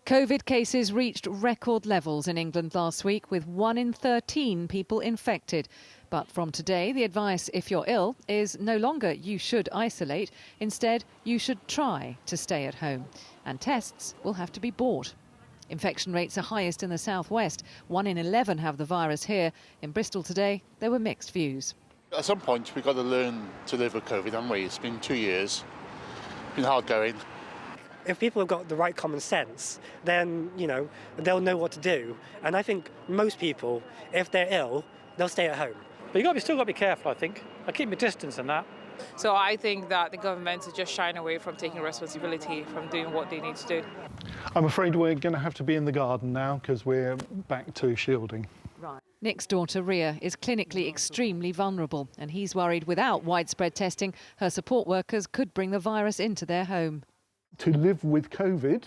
COVID cases reached record levels in England last week, with 1 in 13 people infected. But from today, the advice, if you're ill, is no longer you should isolate. Instead, you should try to stay at home. And tests will have to be bought. Infection rates are highest in the southwest. 1 in 11 have the virus here. In Bristol today, there were mixed views. At some point, we've got to learn to live with COVID, haven't we? It's been 2 years. It's been hard going. If people have got the right common sense, then, they'll know what to do. And I think most people, if they're ill, they'll stay at home. But still got to be careful, I think. I keep my distance and that. So I think that the government is just shying away from taking responsibility, from doing what they need to do. I'm afraid we're going to have to be in the garden now because we're back to shielding. Right. Nick's daughter, Ria, is clinically extremely vulnerable, and he's worried without widespread testing, her support workers could bring the virus into their home. To live with COVID,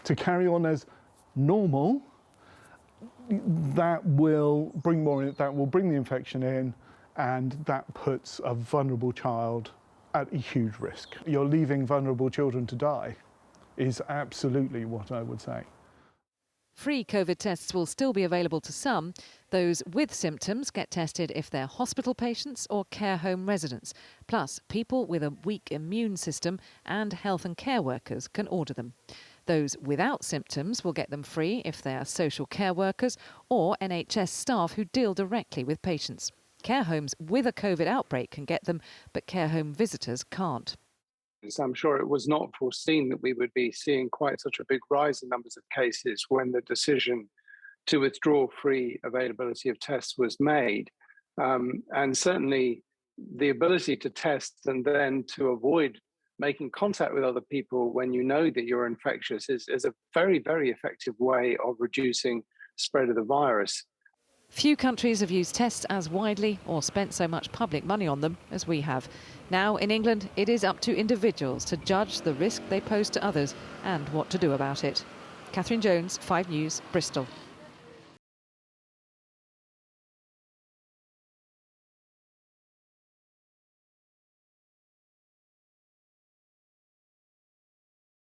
to carry on as normal, that will bring the infection in, and that puts a vulnerable child at a huge risk. You're leaving vulnerable children to die is absolutely what I would say. Free COVID tests will still be available to some. Those with symptoms get tested if they're hospital patients or care home residents. Plus, people with a weak immune system and health and care workers can order them. Those without symptoms will get them free if they are social care workers or NHS staff who deal directly with patients. Care homes with a COVID outbreak can get them, but care home visitors can't. I'm sure it was not foreseen that we would be seeing quite such a big rise in numbers of cases when the decision to withdraw free availability of tests was made. And certainly the ability to test and then to avoid making contact with other people when you know that you're infectious is a very, very effective way of reducing spread of the virus. Few countries have used tests as widely or spent so much public money on them as we have. Now, in England, it is up to individuals to judge the risk they pose to others and what to do about it. Catherine Jones, 5 News, Bristol.